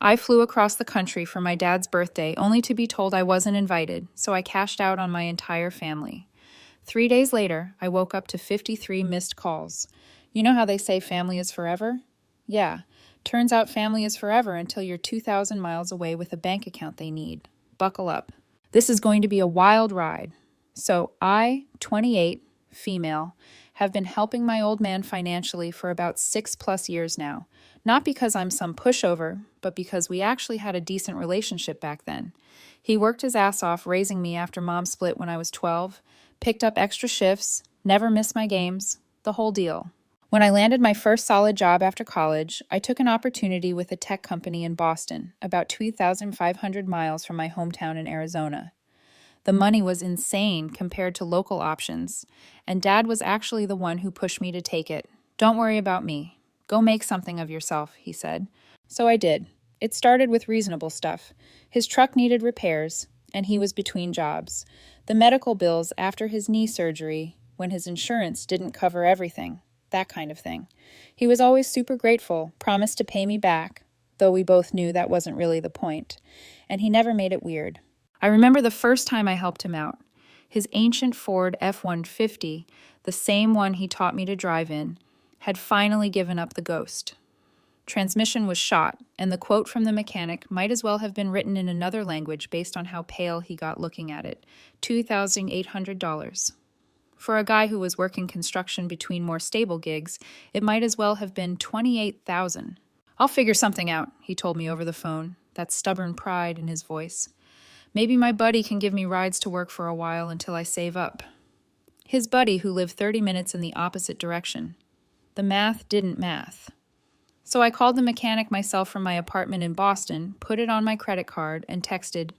I flew across the country for my dad's birthday only to be told I wasn't invited, so I cashed out on my entire family. 3 days later, I woke up to 53 missed calls. You know how they say family is forever? Yeah, turns out family is forever until you're 2,000 miles away with a bank account they need. Buckle up. This is going to be a wild ride. So I, 28, female, have been helping my old man financially for about 6+ years now. Not because I'm some pushover, but because we actually had a decent relationship back then. He worked his ass off raising me after mom split when I was 12, picked up extra shifts, never missed my games, the whole deal. When I landed my first solid job after college, I took an opportunity with a tech company in Boston, about 2,500 miles from my hometown in Arizona. The money was insane compared to local options, and Dad was actually the one who pushed me to take it. Don't worry about me. Go make something of yourself, he said. So I did. It started with reasonable stuff. His truck needed repairs, and he was between jobs. The medical bills after his knee surgery, when his insurance didn't cover everything, that kind of thing. He was always super grateful, promised to pay me back, though we both knew that wasn't really the point, and he never made it weird. I remember the first time I helped him out. His ancient Ford F-150, the same one he taught me to drive in, had finally given up the ghost. Transmission was shot, and the quote from the mechanic might as well have been written in another language based on how pale he got looking at it. $2,800. For a guy who was working construction between more stable gigs, it might as well have been $28,000. I'll figure something out, he told me over the phone, that stubborn pride in his voice. Maybe my buddy can give me rides to work for a while until I save up. His buddy who lived 30 minutes in the opposite direction. The math didn't math. So I called the mechanic myself from my apartment in Boston, put it on my credit card, and texted,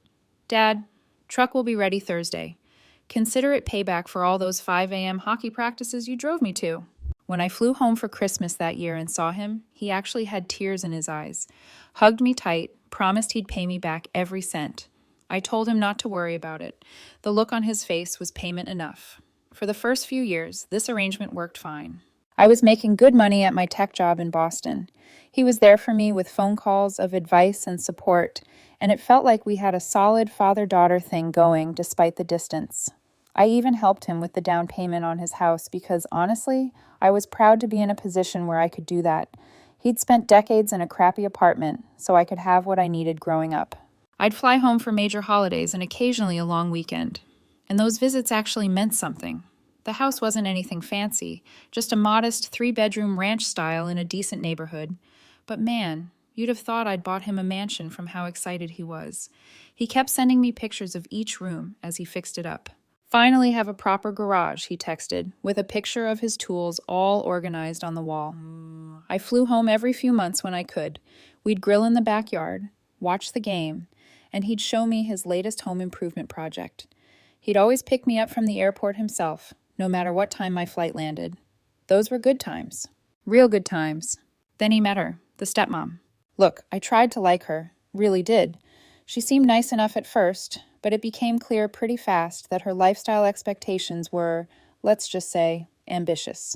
"Dad, truck will be ready Thursday. Consider it payback for all those 5 a.m. hockey practices you drove me to." When I flew home for Christmas that year and saw him, he actually had tears in his eyes, hugged me tight, promised he'd pay me back every cent. I told him not to worry about it. The look on his face was payment enough. For the first few years, this arrangement worked fine. I was making good money at my tech job in Boston. He was there for me with phone calls of advice and support, and it felt like we had a solid father-daughter thing going despite the distance. I even helped him with the down payment on his house because, honestly, I was proud to be in a position where I could do that. He'd spent decades in a crappy apartment, so I could have what I needed growing up. I'd fly home for major holidays and occasionally a long weekend. And those visits actually meant something. The house wasn't anything fancy, just a modest 3-bedroom ranch style in a decent neighborhood. But man, you'd have thought I'd bought him a mansion from how excited he was. He kept sending me pictures of each room as he fixed it up. "Finally have a proper garage," he texted, with a picture of his tools all organized on the wall. I flew home every few months when I could. We'd grill in the backyard, watch the game, and he'd show me his latest home improvement project. He'd always pick me up from the airport himself, no matter what time my flight landed. Those were good times. Real good times. Then he met her, the stepmom. Look, I tried to like her, really did. She seemed nice enough at first, but it became clear pretty fast that her lifestyle expectations were, let's just say, ambitious.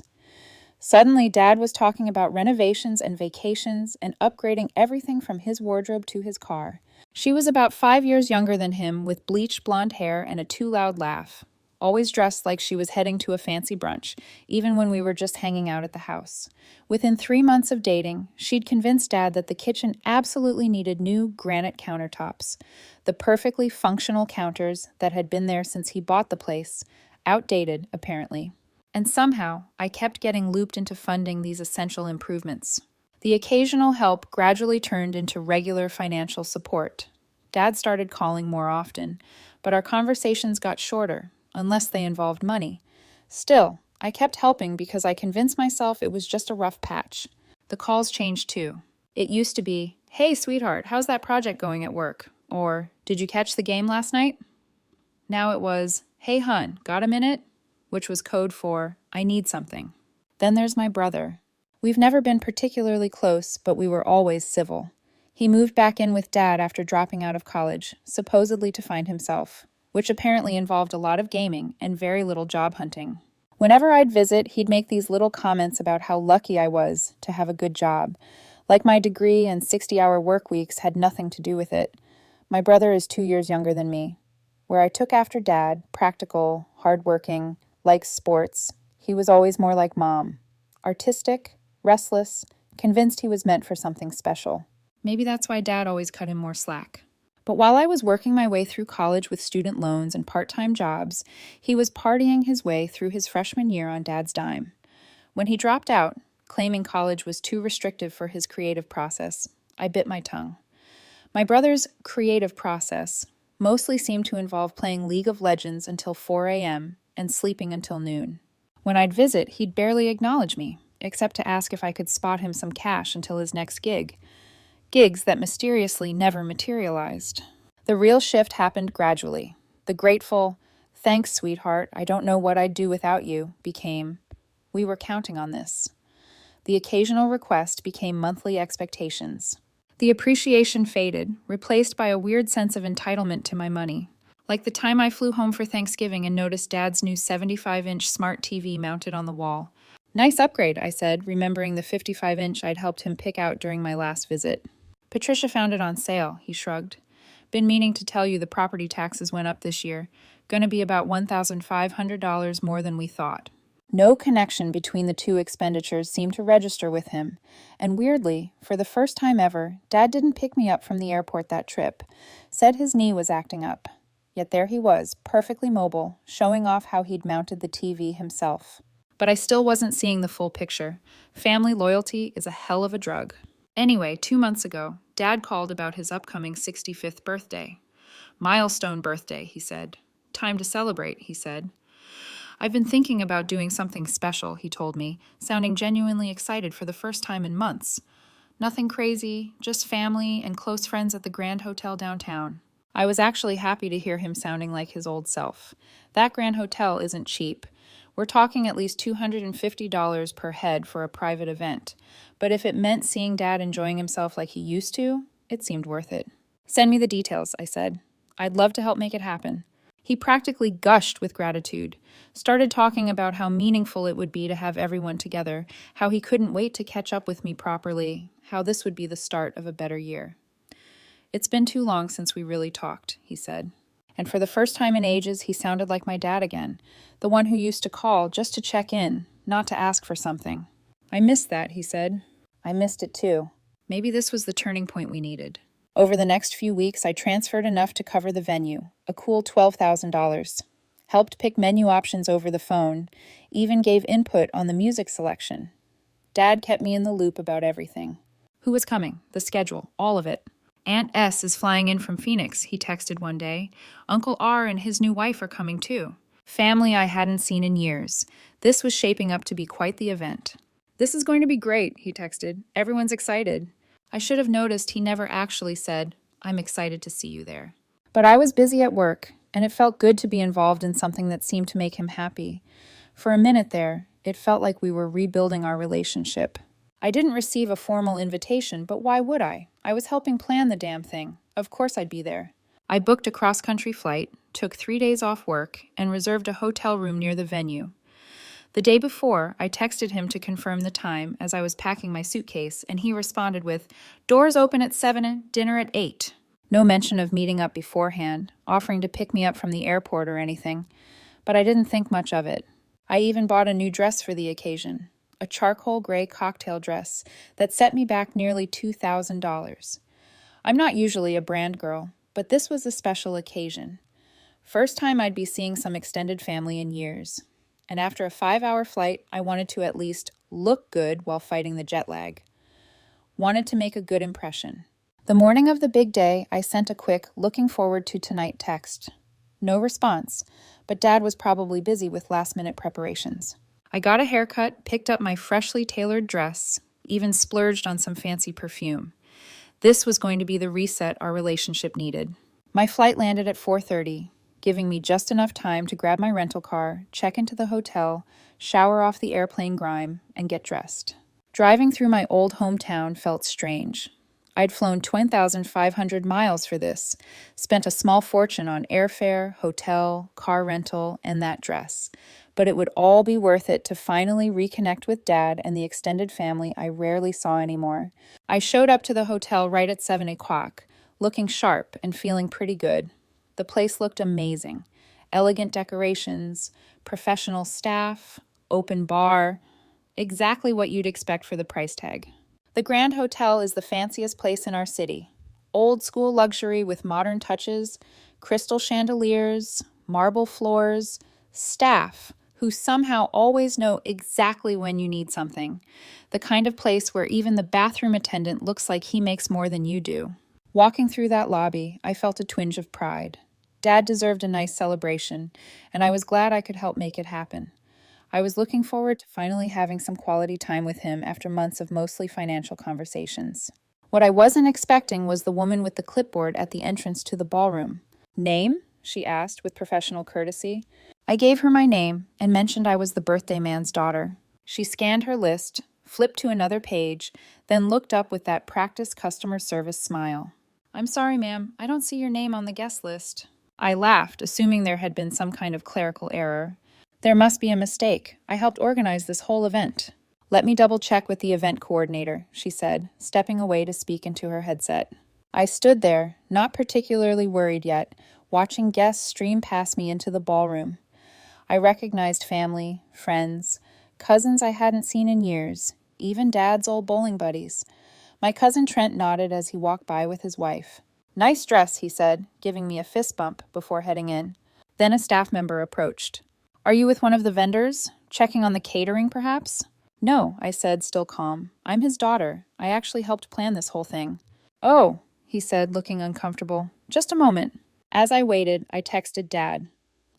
Suddenly, Dad was talking about renovations and vacations and upgrading everything from his wardrobe to his car. She was about 5 years younger than him, with bleached blonde hair and a too loud laugh. Always dressed like she was heading to a fancy brunch, even when we were just hanging out at the house. Within 3 months of dating, she'd convinced Dad that the kitchen absolutely needed new granite countertops. The perfectly functional counters that had been there since he bought the place, outdated, apparently. And somehow, I kept getting looped into funding these essential improvements. The occasional help gradually turned into regular financial support. Dad started calling more often, but our conversations got shorter, unless they involved money. Still, I kept helping because I convinced myself it was just a rough patch. The calls changed too. It used to be, "Hey, sweetheart, how's that project going at work?" Or, "Did you catch the game last night?" Now it was, "Hey, hun, got a minute?" Which was code for, "I need something." Then there's my brother. We've never been particularly close, but we were always civil. He moved back in with Dad after dropping out of college, supposedly to find himself, which apparently involved a lot of gaming and very little job hunting. Whenever I'd visit, he'd make these little comments about how lucky I was to have a good job, Like my degree and 60-hour work weeks had nothing to do with it. My brother is 2 years younger than me. Where I took after Dad, practical, hardworking, likes sports, he was always more like Mom. Artistic, restless, convinced he was meant for something special. Maybe that's why Dad always cut him more slack. But while I was working my way through college with student loans and part-time jobs, he was partying his way through his freshman year on Dad's dime. When he dropped out, claiming college was too restrictive for his creative process, I bit my tongue. My brother's creative process mostly seemed to involve playing League of Legends until 4 a.m. and sleeping until noon. When I'd visit, he'd barely acknowledge me, except to ask if I could spot him some cash until his next gig. Gigs that mysteriously never materialized. The real shift happened gradually. The grateful, "Thanks, sweetheart, I don't know what I'd do without you," became, "We were counting on this." The occasional request became monthly expectations. The appreciation faded, replaced by a weird sense of entitlement to my money. Like the time I flew home for Thanksgiving and noticed Dad's new 75-inch smart TV mounted on the wall. "Nice upgrade," I said, remembering the 55-inch I'd helped him pick out during my last visit. "Patricia found it on sale," he shrugged. "Been meaning to tell you the property taxes went up this year. Gonna be about $1,500 more than we thought." No connection between the two expenditures seemed to register with him, and weirdly, for the first time ever, Dad didn't pick me up from the airport that trip. Said his knee was acting up. Yet there he was, perfectly mobile, showing off how he'd mounted the TV himself. But I still wasn't seeing the full picture. Family loyalty is a hell of a drug. Anyway, 2 months ago, Dad called about his upcoming 65th birthday. "Milestone birthday," he said. "Time to celebrate," he said. "I've been thinking about doing something special," he told me, sounding genuinely excited for the first time in months. "Nothing crazy, just family and close friends at the Grand Hotel downtown." I was actually happy to hear him sounding like his old self. That Grand Hotel isn't cheap. We're talking at least $250 per head for a private event. But if it meant seeing Dad enjoying himself like he used to, it seemed worth it. "Send me the details," I said. "I'd love to help make it happen." He practically gushed with gratitude, started talking about how meaningful it would be to have everyone together, how he couldn't wait to catch up with me properly, how this would be the start of a better year. "It's been too long since we really talked," he said. And for the first time in ages, he sounded like my dad again, the one who used to call just to check in, not to ask for something. "I missed that," he said. I missed it too. Maybe this was the turning point we needed. Over the next few weeks, I transferred enough to cover the venue, a cool $12,000. Helped pick menu options over the phone, even gave input on the music selection. Dad kept me in the loop about everything. Who was coming, the schedule, all of it. "Aunt S is flying in from Phoenix," he texted one day. "Uncle R and his new wife are coming too." Family I hadn't seen in years. This was shaping up to be quite the event. "This is going to be great," he texted. "Everyone's excited." I should have noticed he never actually said, "I'm excited to see you there." But I was busy at work, and it felt good to be involved in something that seemed to make him happy. For a minute there, it felt like we were rebuilding our relationship. I didn't receive a formal invitation, but why would I? I was helping plan the damn thing. Of course I'd be there. I booked a cross-country flight, took 3 days off work, and reserved a hotel room near the venue. The day before, I texted him to confirm the time as I was packing my suitcase, and he responded with, "Doors open at 7, dinner at 8. No mention of meeting up beforehand, offering to pick me up from the airport or anything, but I didn't think much of it. I even bought a new dress for the occasion, a charcoal gray cocktail dress that set me back nearly $2,000. I'm not usually a brand girl, but this was a special occasion. First time I'd be seeing some extended family in years. And after a 5-hour flight, I wanted to at least look good while fighting the jet lag. Wanted to make a good impression. The morning of the big day, I sent a quick "looking forward to tonight" text. No response, but Dad was probably busy with last-minute preparations. I got a haircut, picked up my freshly tailored dress, even splurged on some fancy perfume. This was going to be the reset our relationship needed. My flight landed at 4:30, giving me just enough time to grab my rental car, check into the hotel, shower off the airplane grime, and get dressed. Driving through my old hometown felt strange. I'd flown 20,500 miles for this, spent a small fortune on airfare, hotel, car rental, and that dress. but it would all be worth it to finally reconnect with Dad and the extended family I rarely saw anymore. I showed up to the hotel right at 7 o'clock, looking sharp and feeling pretty good. The place looked amazing. Elegant decorations, professional staff, open bar, exactly what you'd expect for the price tag. The Grand Hotel is the fanciest place in our city. Old school luxury with modern touches, crystal chandeliers, marble floors, staff who somehow always know exactly when you need something. The kind of place where even the bathroom attendant looks like he makes more than you do. Walking through that lobby, I felt a twinge of pride. Dad deserved a nice celebration, and I was glad I could help make it happen. I was looking forward to finally having some quality time with him after months of mostly financial conversations. What I wasn't expecting was the woman with the clipboard at the entrance to the ballroom. "Name?" she asked with professional courtesy. I gave her my name and mentioned I was the birthday man's daughter. She scanned her list, flipped to another page, then looked up with that practiced customer service smile. "I'm sorry, ma'am, I don't see your name on the guest list." I laughed, assuming there had been some kind of clerical error. "There must be a mistake. I helped organize this whole event." "Let me double check with the event coordinator," she said, stepping away to speak into her headset. I stood there, not particularly worried yet, watching guests stream past me into the ballroom. I recognized family, friends, cousins I hadn't seen in years, even Dad's old bowling buddies. My cousin Trent nodded as he walked by with his wife. "Nice dress," he said, giving me a fist bump before heading in. Then a staff member approached. "Are you with one of the vendors? Checking on the catering, perhaps?" "No," I said, still calm. "I'm his daughter. I actually helped plan this whole thing." "Oh," he said, looking uncomfortable. "Just a moment." As I waited, I texted Dad.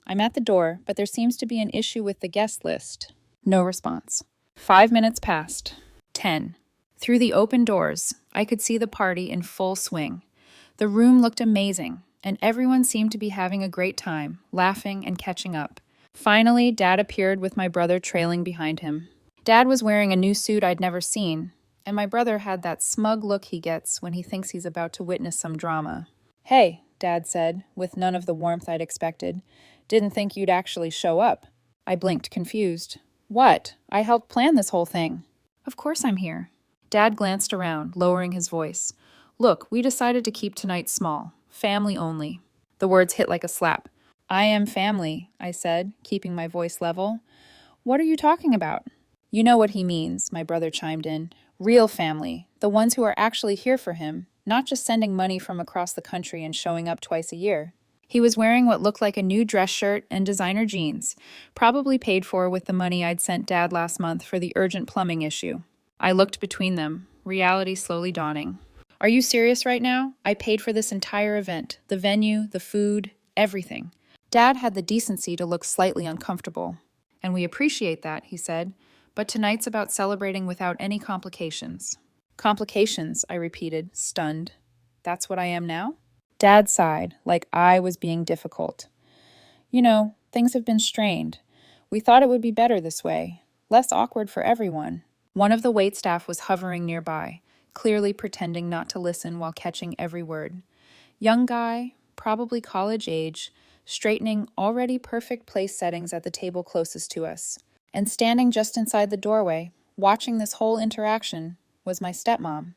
"I'm at the door, but there seems to be an issue with the guest list." No response. 5 minutes passed. 10. Through the open doors, I could see the party in full swing. The room looked amazing, and everyone seemed to be having a great time, laughing and catching up. Finally, Dad appeared with my brother trailing behind him. Dad was wearing a new suit I'd never seen, and my brother had that smug look he gets when he thinks he's about to witness some drama. "Hey," Dad said, with none of the warmth I'd expected. "Didn't think you'd actually show up." I blinked, confused. "What? I helped plan this whole thing." "Of course I'm here." Dad glanced around, lowering his voice. "Look, we decided to keep tonight small. Family only." The words hit like a slap. "I am family," I said, keeping my voice level. "What are you talking about?" "You know what he means," my brother chimed in. "Real family, the ones who are actually here for him, not just sending money from across the country and showing up twice a year." He was wearing what looked like a new dress shirt and designer jeans, probably paid for with the money I'd sent Dad last month for the urgent plumbing issue. I looked between them, reality slowly dawning. "Are you serious right now? I paid for this entire event, the venue, the food, everything." Dad had the decency to look slightly uncomfortable. "And we appreciate that," he said, "but tonight's about celebrating without any complications." "Complications," I repeated, stunned. "That's what I am now?" Dad sighed, like I was being difficult. "You know, things have been strained. We thought it would be better this way, less awkward for everyone." One of the waitstaff was hovering nearby, clearly pretending not to listen while catching every word. Young guy, probably college age, straightening already perfect place settings at the table closest to us. And standing just inside the doorway, watching this whole interaction, was my stepmom.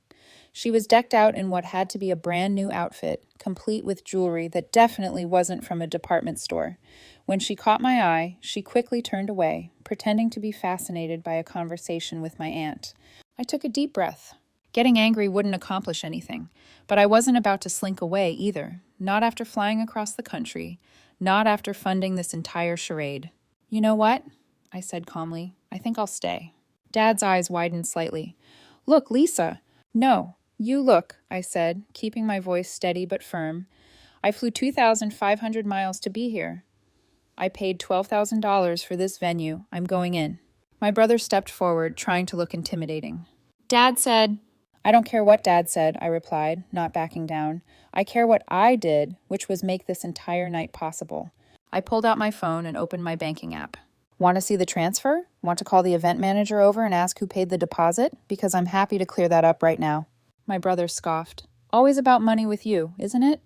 She was decked out in what had to be a brand new outfit, complete with jewelry that definitely wasn't from a department store. When she caught my eye, she quickly turned away, pretending to be fascinated by a conversation with my aunt. I took a deep breath. Getting angry wouldn't accomplish anything, but I wasn't about to slink away either, not after flying across the country, not after funding this entire charade. "You know what?" I said calmly. "I think I'll stay." Dad's eyes widened slightly. "Look, Lisa!" "No, you look," I said, keeping my voice steady but firm. "I flew 2,500 miles to be here. I paid $12,000 for this venue. I'm going in." My brother stepped forward, trying to look intimidating. "Dad said—" "I don't care what Dad said," I replied, not backing down. "I care what I did, which was make this entire night possible." I pulled out my phone and opened my banking app. "Want to see the transfer? Want to call the event manager over and ask who paid the deposit? Because I'm happy to clear that up right now." My brother scoffed. "Always about money with you, isn't it?"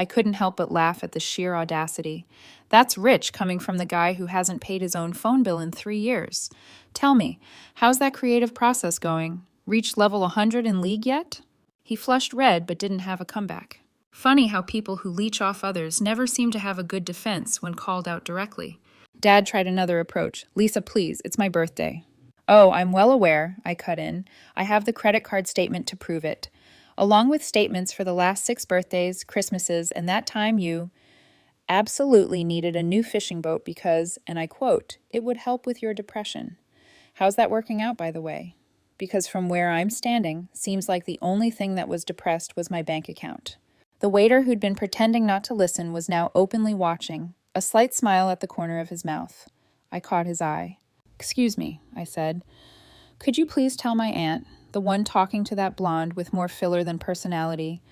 I couldn't help but laugh at the sheer audacity. That's rich coming from the guy who hasn't paid his own phone bill in 3 years. Tell me, how's that creative process going? Reached level 100 in League yet? He flushed red but didn't have a comeback. Funny how people who leech off others never seem to have a good defense when called out directly. Dad tried another approach. Lisa, please, it's my birthday. Oh, I'm well aware, I cut in. I have the credit card statement to prove it. Along with statements for the last 6 birthdays, Christmases, and that time you absolutely needed a new fishing boat because, and I quote, it would help with your depression. How's that working out, by the way? Because from where I'm standing, seems like the only thing that was depressed was my bank account. The waiter who'd been pretending not to listen was now openly watching, a slight smile at the corner of his mouth. I caught his eye. Excuse me, I said. Could you please tell my aunt, the one talking to that blonde with more filler than personality,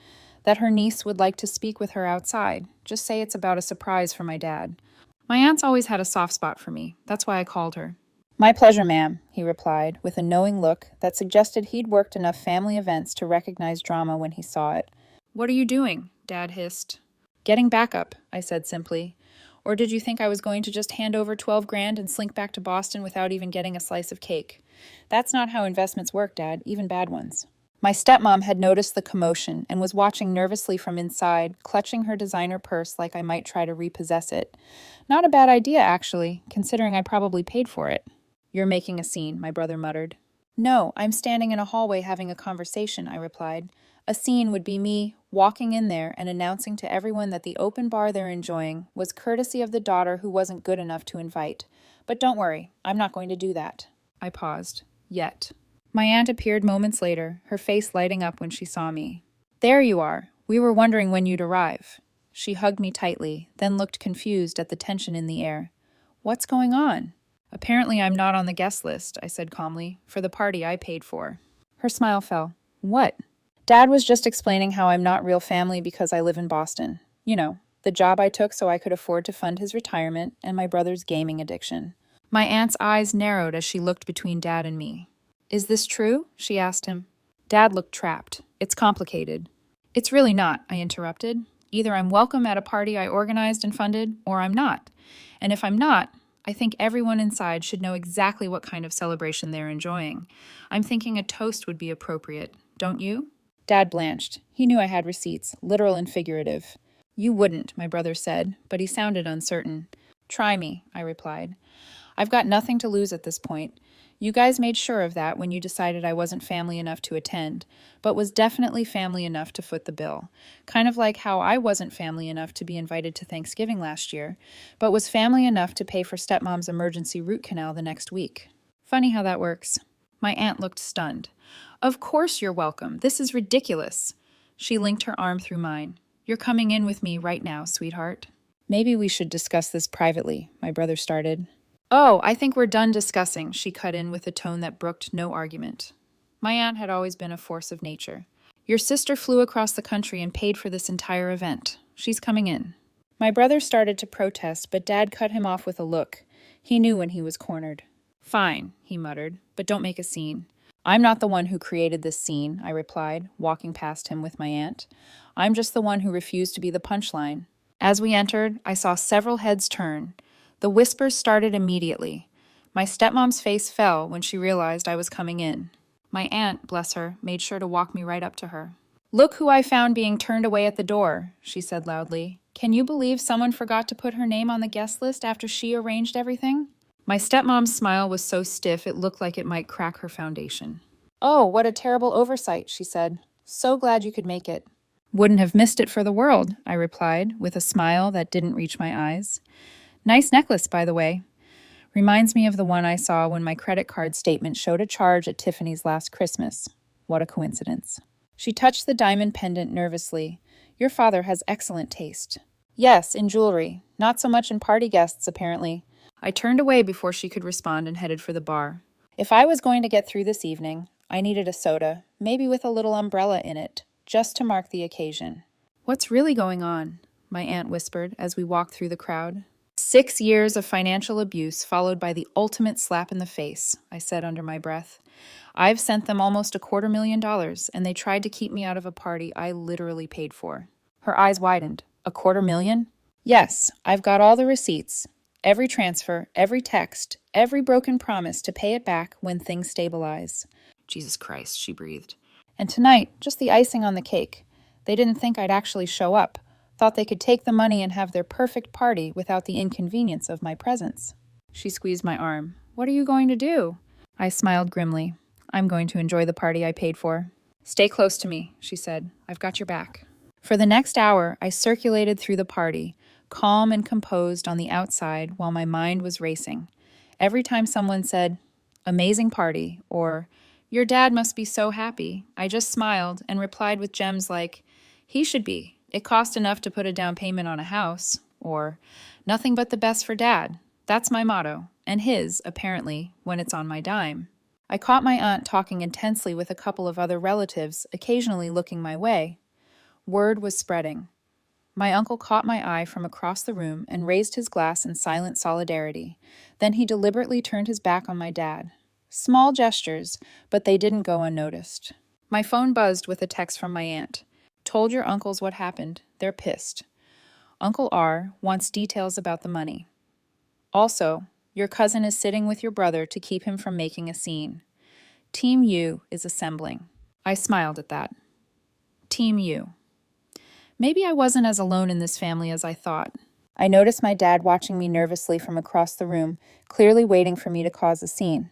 that her niece would like to speak with her outside? Just say it's about a surprise for my dad. My aunt's always had a soft spot for me. That's why I called her. My pleasure, ma'am, he replied, with a knowing look that suggested he'd worked enough family events to recognize drama when he saw it. What are you doing? Dad hissed. Getting backup, I said simply. Or did you think I was going to just hand over 12 grand and slink back to Boston without even getting a slice of cake? That's not how investments work, Dad, even bad ones. My stepmom had noticed the commotion and was watching nervously from inside, clutching her designer purse like I might try to repossess it. Not a bad idea, actually, considering I probably paid for it. You're making a scene, my brother muttered. No, I'm standing in a hallway having a conversation, I replied. A scene would be me walking in there and announcing to everyone that the open bar they're enjoying was courtesy of the daughter who wasn't good enough to invite. But don't worry, I'm not going to do that. I paused. Yet. My aunt appeared moments later, her face lighting up when she saw me. There you are. We were wondering when you'd arrive. She hugged me tightly, then looked confused at the tension in the air. What's going on? Apparently I'm not on the guest list, I said calmly, for the party I paid for. Her smile fell. What? Dad was just explaining how I'm not real family because I live in Boston. You know, the job I took so I could afford to fund his retirement and my brother's gaming addiction. My aunt's eyes narrowed as she looked between Dad and me. Is this true? She asked him. Dad looked trapped. It's complicated. It's really not, I interrupted. Either I'm welcome at a party I organized and funded, or I'm not. And if I'm not, I think everyone inside should know exactly what kind of celebration they're enjoying. I'm thinking a toast would be appropriate, don't you? Dad blanched. He knew I had receipts, literal and figurative. You wouldn't, my brother said, but he sounded uncertain. Try me, I replied. I've got nothing to lose at this point. You guys made sure of that when you decided I wasn't family enough to attend, but was definitely family enough to foot the bill. Kind of like how I wasn't family enough to be invited to Thanksgiving last year, but was family enough to pay for stepmom's emergency root canal the next week. Funny how that works. My aunt looked stunned. Of course you're welcome. This is ridiculous. She linked her arm through mine. You're coming in with me right now, sweetheart. Maybe we should discuss this privately, my brother started. Oh, I think we're done discussing, she cut in with a tone that brooked no argument. My aunt had always been a force of nature. Your sister flew across the country and paid for this entire event. She's coming in. My brother started to protest, but Dad cut him off with a look. He knew when he was cornered. Fine, he muttered, but don't make a scene. I'm not the one who created this scene, I replied, walking past him with my aunt. I'm just the one who refused to be the punchline. As we entered, I saw several heads turn. The whispers started immediately. My stepmom's face fell when she realized I was coming in. My aunt, bless her, made sure to walk me right up to her. Look who I found being turned away at the door, she said loudly. Can you believe someone forgot to put her name on the guest list after she arranged everything? My stepmom's smile was so stiff it looked like it might crack her foundation. Oh, what a terrible oversight, she said. So glad you could make it. Wouldn't have missed it for the world, I replied, with a smile that didn't reach my eyes. Nice necklace, by the way. Reminds me of the one I saw when my credit card statement showed a charge at Tiffany's last Christmas. What a coincidence. She touched the diamond pendant nervously. Your father has excellent taste. Yes, in jewelry. Not so much in party guests, apparently. I turned away before she could respond and headed for the bar. If I was going to get through this evening, I needed a soda, maybe with a little umbrella in it, just to mark the occasion. What's really going on? My aunt whispered as we walked through the crowd. 6 years of financial abuse followed by the ultimate slap in the face, I said under my breath. I've sent them almost $250,000, and they tried to keep me out of a party I literally paid for. Her eyes widened. $250,000? Yes, I've got all the receipts. Every transfer, every text, every broken promise to pay it back when things stabilize. Jesus Christ, she breathed. And tonight, just the icing on the cake. They didn't think I'd actually show up. Thought they could take the money and have their perfect party without the inconvenience of my presence. She squeezed my arm. What are you going to do? I smiled grimly. I'm going to enjoy the party I paid for. Stay close to me, she said. I've got your back. For the next hour, I circulated through the party, calm and composed on the outside while my mind was racing. Every time someone said, "Amazing party," or "Your dad must be so happy," I just smiled and replied with gems like, "He should be. It cost enough to put a down payment on a house," or "Nothing but the best for Dad. That's my motto, and his, apparently, when it's on my dime." I caught my aunt talking intensely with a couple of other relatives, occasionally looking my way. Word was spreading. My uncle caught my eye from across the room and raised his glass in silent solidarity. Then he deliberately turned his back on my dad. Small gestures, but they didn't go unnoticed. My phone buzzed with a text from my aunt. Told your uncles what happened. They're pissed. Uncle R wants details about the money. Also, your cousin is sitting with your brother to keep him from making a scene. Team U is assembling. I smiled at that. Team U. Maybe I wasn't as alone in this family as I thought. I noticed my dad watching me nervously from across the room, clearly waiting for me to cause a scene.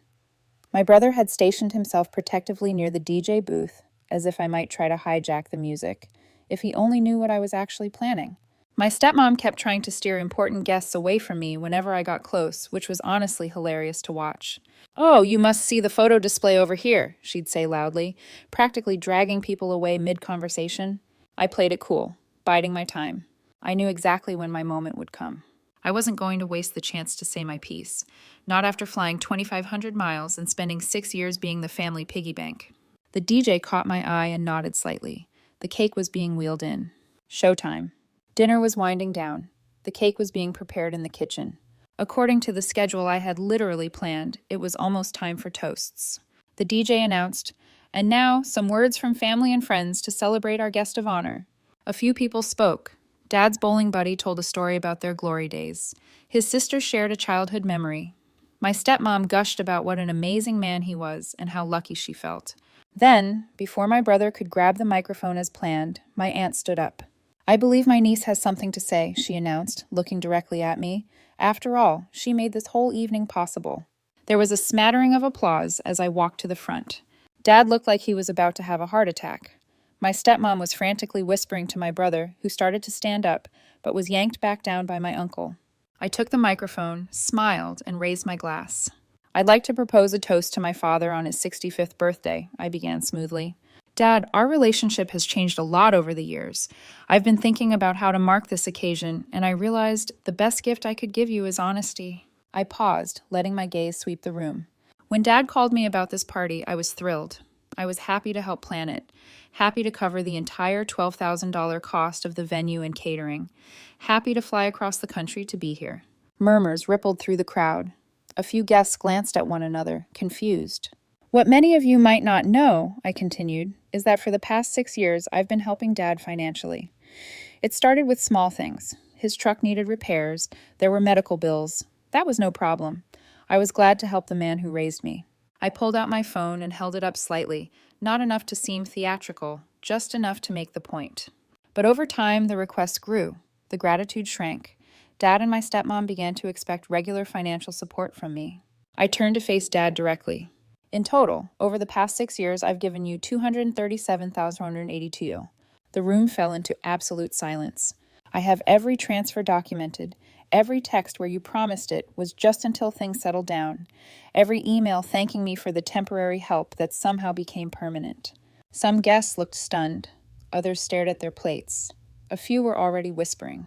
My brother had stationed himself protectively near the DJ booth, as if I might try to hijack the music, if he only knew what I was actually planning. My stepmom kept trying to steer important guests away from me whenever I got close, which was honestly hilarious to watch. "Oh, you must see the photo display over here," she'd say loudly, practically dragging people away mid-conversation. I played it cool, biding my time. I knew exactly when my moment would come. I wasn't going to waste the chance to say my piece, not after flying 2,500 miles and spending 6 years being the family piggy bank. The DJ caught my eye and nodded slightly. The cake was being wheeled in. Showtime. Dinner was winding down. The cake was being prepared in the kitchen. According to the schedule I had literally planned, it was almost time for toasts. The DJ announced, "And now, some words from family and friends to celebrate our guest of honor." A few people spoke. Dad's bowling buddy told a story about their glory days. His sister shared a childhood memory. My stepmom gushed about what an amazing man he was and how lucky she felt. Then, before my brother could grab the microphone as planned, my aunt stood up. "I believe my niece has something to say," she announced, looking directly at me. After all, she made this whole evening possible. There was a smattering of applause as I walked to the front. Dad looked like he was about to have a heart attack. My stepmom was frantically whispering to my brother, who started to stand up, but was yanked back down by my uncle. I took the microphone, smiled, and raised my glass. "I'd like to propose a toast to my father on his 65th birthday," I began smoothly. "Dad, our relationship has changed a lot over the years. I've been thinking about how to mark this occasion, and I realized the best gift I could give you is honesty." I paused, letting my gaze sweep the room. When Dad called me about this party, I was thrilled. I was happy to help plan it, happy to cover the entire $12,000 cost of the venue and catering, happy to fly across the country to be here. Murmurs rippled through the crowd. A few guests glanced at one another, confused. "What many of you might not know," I continued, "is that for the past 6 years I've been helping Dad financially. It started with small things. His truck needed repairs, there were medical bills. That was no problem. I was glad to help the man who raised me." I pulled out my phone and held it up slightly, not enough to seem theatrical, just enough to make the point. But over time, the request grew. The gratitude shrank. Dad and my stepmom began to expect regular financial support from me. I turned to face Dad directly. "In total, over the past 6 years, I've given you $237,182. The room fell into absolute silence. I have every transfer documented. Every text where you promised it was just until things settled down. Every email thanking me for the temporary help that somehow became permanent." Some guests looked stunned. Others stared at their plates. A few were already whispering.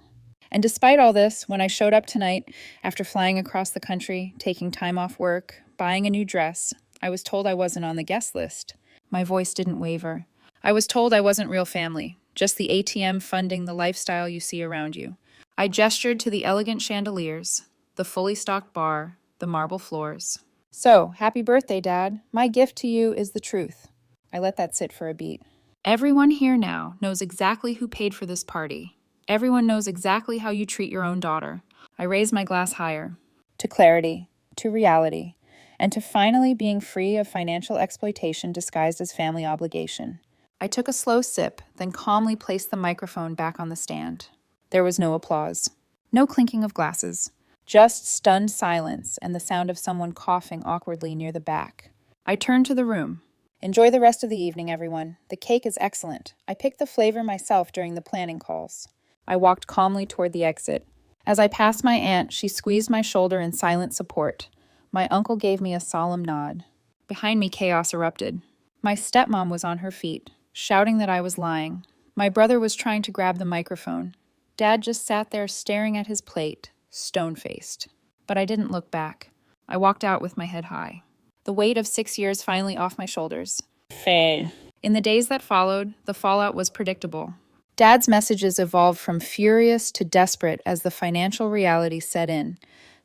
And despite all this, when I showed up tonight, after flying across the country, taking time off work, buying a new dress, I was told I wasn't on the guest list. My voice didn't waver. I was told I wasn't real family, just the ATM funding the lifestyle you see around you. I gestured to the elegant chandeliers, the fully stocked bar, the marble floors. "So, happy birthday, Dad. My gift to you is the truth." I let that sit for a beat. "Everyone here now knows exactly who paid for this party. Everyone knows exactly how you treat your own daughter. I raise my glass higher. To clarity, to reality, and to finally being free of financial exploitation disguised as family obligation. I took a slow sip, then calmly placed the microphone back on the stand. There was no applause. No clinking of glasses. Just stunned silence and the sound of someone coughing awkwardly near the back. I turned to the room. Enjoy the rest of the evening, everyone. The cake is excellent. I picked the flavor myself during the planning calls. I walked calmly toward the exit. As I passed my aunt, she squeezed my shoulder in silent support. My uncle gave me a solemn nod. Behind me, chaos erupted. My stepmom was on her feet, shouting that I was lying. My brother was trying to grab the microphone. Dad just sat there staring at his plate, stone-faced. But I didn't look back. I walked out with my head high. The weight of 6 years finally off my shoulders. Fair. In the days that followed, the fallout was predictable. Dad's messages evolved from furious to desperate as the financial reality set in.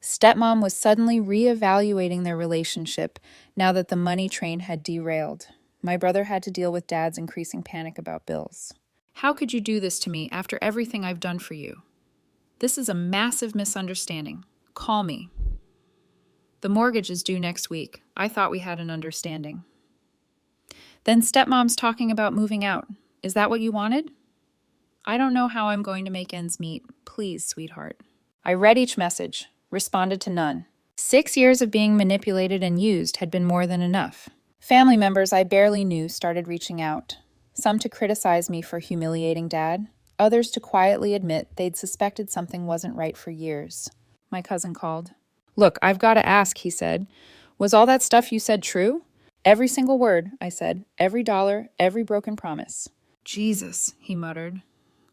Stepmom was suddenly reevaluating their relationship now that the money train had derailed. My brother had to deal with Dad's increasing panic about bills. How could you do this to me after everything I've done for you? This is a massive misunderstanding. Call me. The mortgage is due next week. I thought we had an understanding. Then stepmom's talking about moving out. Is that what you wanted? I don't know how I'm going to make ends meet. Please, sweetheart. I read each message, responded to none. 6 years of being manipulated and used had been more than enough. Family members I barely knew started reaching out. Some to criticize me for humiliating Dad, others to quietly admit they'd suspected something wasn't right for years. My cousin called. Look, I've got to ask, he said. Was all that stuff you said true? Every single word, I said. Every dollar, every broken promise. Jesus, he muttered.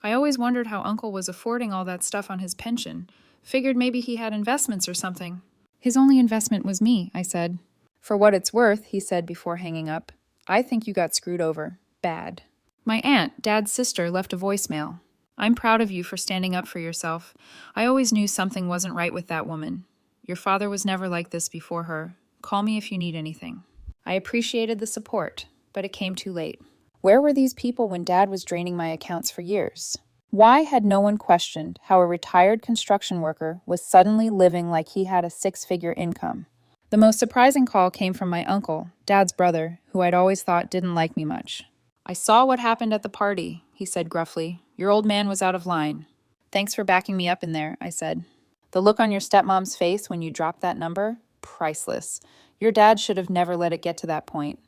I always wondered how Uncle was affording all that stuff on his pension. Figured maybe he had investments or something. His only investment was me, I said. For what it's worth, he said before hanging up, I think you got screwed over. Bad. My aunt, Dad's sister, left a voicemail. I'm proud of you for standing up for yourself. I always knew something wasn't right with that woman. Your father was never like this before her. Call me if you need anything. I appreciated the support, but it came too late. Where were these people when Dad was draining my accounts for years? Why had no one questioned how a retired construction worker was suddenly living like he had a 6-figure income? The most surprising call came from my uncle, Dad's brother, who I'd always thought didn't like me much. I saw what happened at the party, he said gruffly. Your old man was out of line. Thanks for backing me up in there, I said. The look on your stepmom's face when you dropped that number? Priceless. Your dad should have never let it get to that point.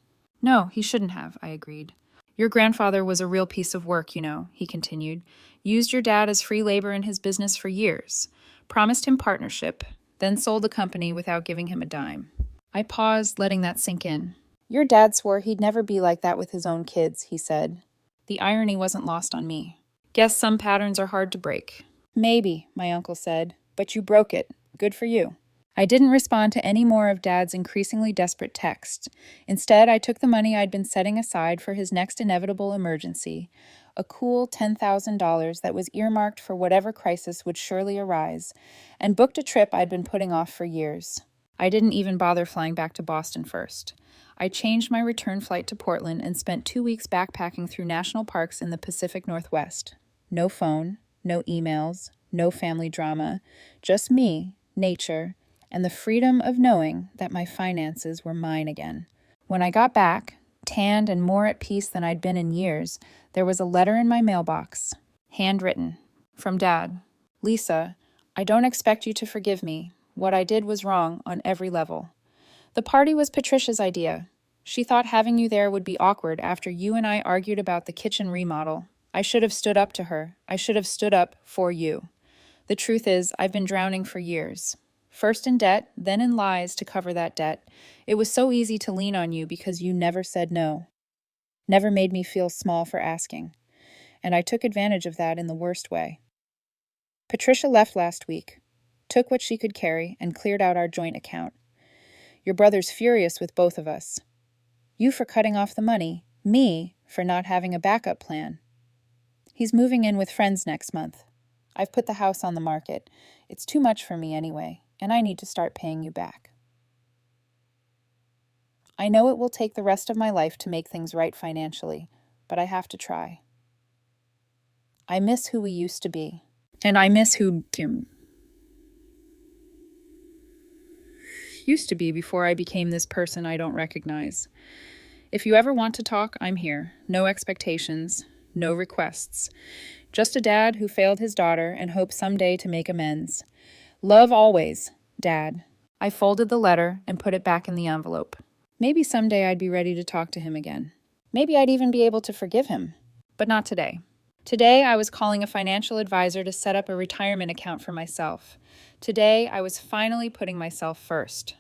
No, he shouldn't have, I agreed. Your grandfather was a real piece of work, you know, he continued. Used your dad as free labor in his business for years. Promised him partnership, then sold the company without giving him a dime. I paused, letting that sink in. Your dad swore he'd never be like that with his own kids, he said. The irony wasn't lost on me. Guess some patterns are hard to break. Maybe, my uncle said, but you broke it. Good for you. I didn't respond to any more of Dad's increasingly desperate text. Instead, I took the money I'd been setting aside for his next inevitable emergency, a cool $10,000 that was earmarked for whatever crisis would surely arise, and booked a trip I'd been putting off for years. I didn't even bother flying back to Boston first. I changed my return flight to Portland and spent 2 weeks backpacking through national parks in the Pacific Northwest. No phone, no emails, no family drama, just me, nature, and the freedom of knowing that my finances were mine again. When I got back, tanned and more at peace than I'd been in years, there was a letter in my mailbox, handwritten, from Dad. Lisa, I don't expect you to forgive me. What I did was wrong on every level. The party was Patricia's idea. She thought having you there would be awkward after you and I argued about the kitchen remodel. I should have stood up to her. I should have stood up for you. The truth is, I've been drowning for years. First in debt, then in lies to cover that debt. It was so easy to lean on you because you never said no. Never made me feel small for asking. And I took advantage of that in the worst way. Patricia left last week, took what she could carry, and cleared out our joint account. Your brother's furious with both of us. You for cutting off the money, me for not having a backup plan. He's moving in with friends next month. I've put the house on the market. It's too much for me anyway, and I need to start paying you back. I know it will take the rest of my life to make things right financially, but I have to try. I miss who we used to be. And I miss who used to be before I became this person I don't recognize. If you ever want to talk, I'm here. No expectations, no requests. Just a dad who failed his daughter and hopes someday to make amends. Love always, Dad. I folded the letter and put it back in the envelope. Maybe someday I'd be ready to talk to him again. Maybe I'd even be able to forgive him. But not today. Today, I was calling a financial advisor to set up a retirement account for myself. Today, I was finally putting myself first.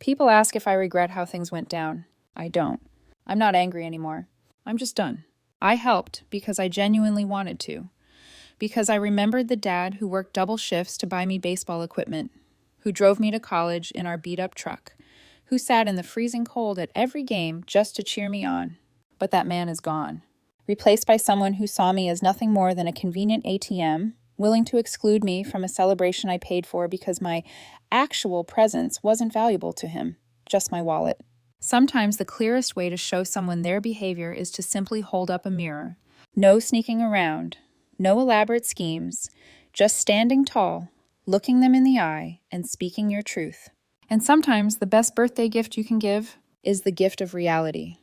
People ask if I regret how things went down. I don't. I'm not angry anymore. I'm just done. I helped because I genuinely wanted to. Because I remembered the dad who worked double shifts to buy me baseball equipment, who drove me to college in our beat-up truck, who sat in the freezing cold at every game just to cheer me on. But that man is gone, replaced by someone who saw me as nothing more than a convenient ATM, willing to exclude me from a celebration I paid for because my actual presence wasn't valuable to him, just my wallet. Sometimes the clearest way to show someone their behavior is to simply hold up a mirror. No sneaking around, no elaborate schemes, just standing tall, looking them in the eye, and speaking your truth. And sometimes the best birthday gift you can give is the gift of reality.